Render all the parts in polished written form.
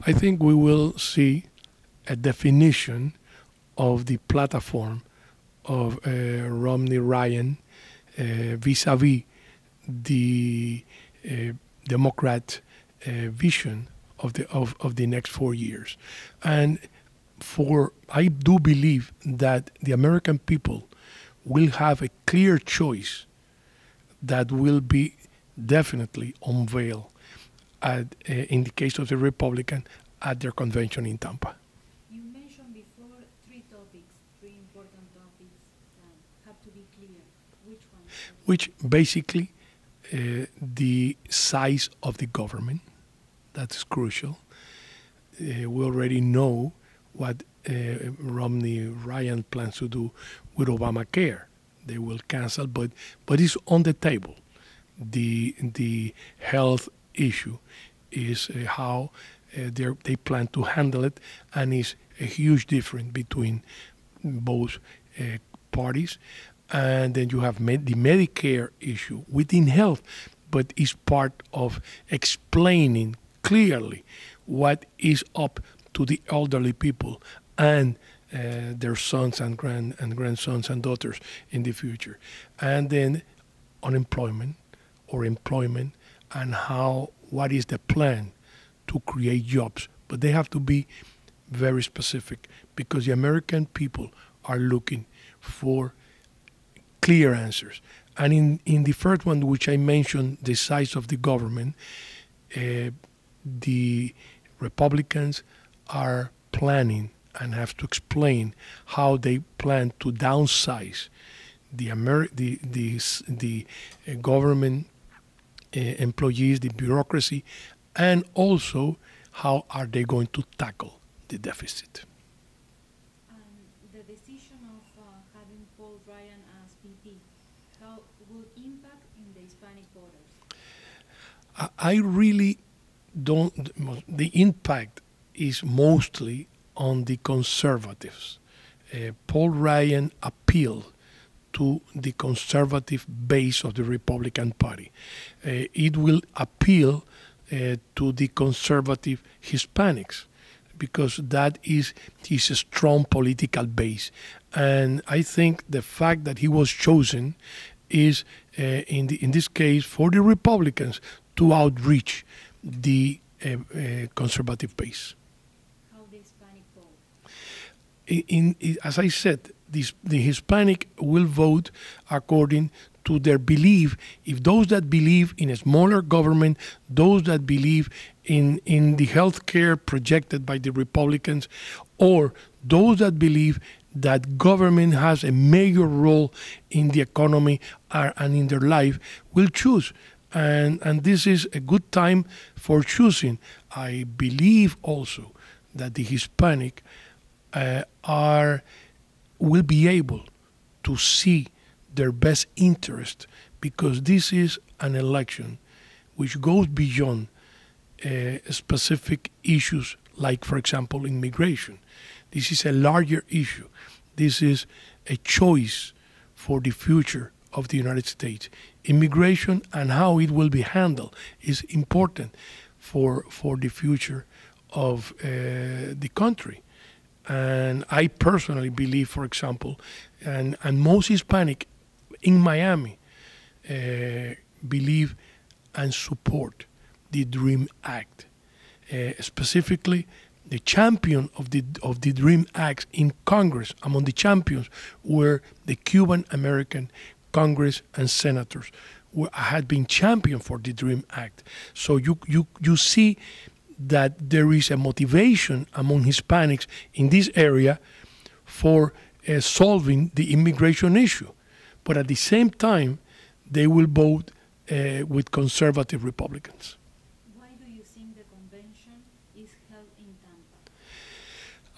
I think we will see a definition of the platform of Romney-Ryan vis-a-vis the Democrat vision of the next 4 years. And I do believe that the American people will have a clear choice that will be definitely unveiled in the case of the Republican at their convention in Tampa. You mentioned before three important topics that have to be clear. Which ones? Which basically the size of the government, that's crucial. We already know what Romney-Ryan plans to do with Obamacare. They will cancel, but it's on the table. The health issue is how they plan to handle it, and it's a huge difference between both parties. And then you have the Medicare issue within health, but it's part of explaining clearly what is up to the elderly people and their sons and grandsons and daughters in the future. And then unemployment or employment, and what is the plan to create jobs. But they have to be very specific, because the American people are looking for clear answers. And in the first one, which I mentioned, the size of the government, the Republicans are planning and have to explain how they plan to downsize the government employees, the bureaucracy, and also how are they going to tackle the deficit. The decision of having Paul Ryan as VP, how will impact in the Hispanic voters? I really don't. The impact is mostly on the conservatives. Paul Ryan appealed to the conservative base of the Republican Party. It will appeal to the conservative Hispanics, because that is his strong political base. And I think the fact that he was chosen is, in this case, for the Republicans to outreach the conservative base. How the Hispanic vote? As I said, the Hispanic will vote according to their belief. If those that believe in a smaller government, those that believe in the health care projected by the Republicans, or those that believe that government has a major role in the economy and in their life, will choose. And this is a good time for choosing. I believe also that the Hispanic will be able to see their best interest, because this is an election which goes beyond specific issues like, for example, immigration. This is a larger issue. This is a choice for the future of the United States. Immigration and how it will be handled is important for the future of the country. And I personally believe, for example, and most Hispanic in Miami believe and support the DREAM Act. Specifically, the champion of the DREAM Act in Congress, among the champions, were the Cuban American Congress and senators who had been champion for the DREAM Act. So you see that there is a motivation among Hispanics in this area for solving the immigration issue. But at the same time, they will vote with conservative Republicans. Why do you think the convention is held in Tampa?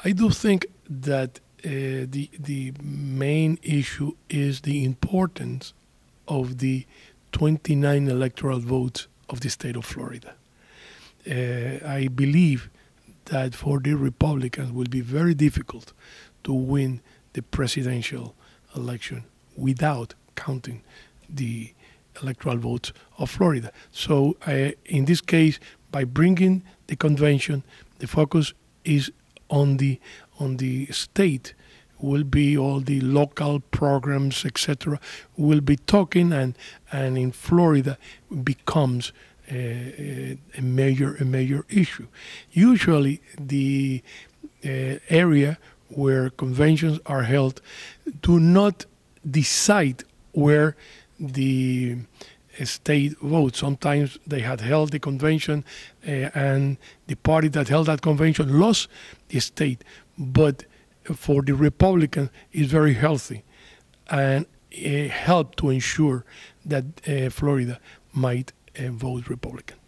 I do think that the main issue is the importance of the 29 electoral votes of the state of Florida. I believe that for the Republicans it will be very difficult to win the presidential election without counting the electoral votes of Florida. So in this case, by bringing the convention, the focus is on the state. Will be all the local programs, etc. Will be talking, and in Florida becomes a major issue. Usually, the area where conventions are held do not decide where the state votes. Sometimes they had held the convention and the party that held that convention lost the state, but for the Republicans is very healthy and helped to ensure that Florida might vote Republican.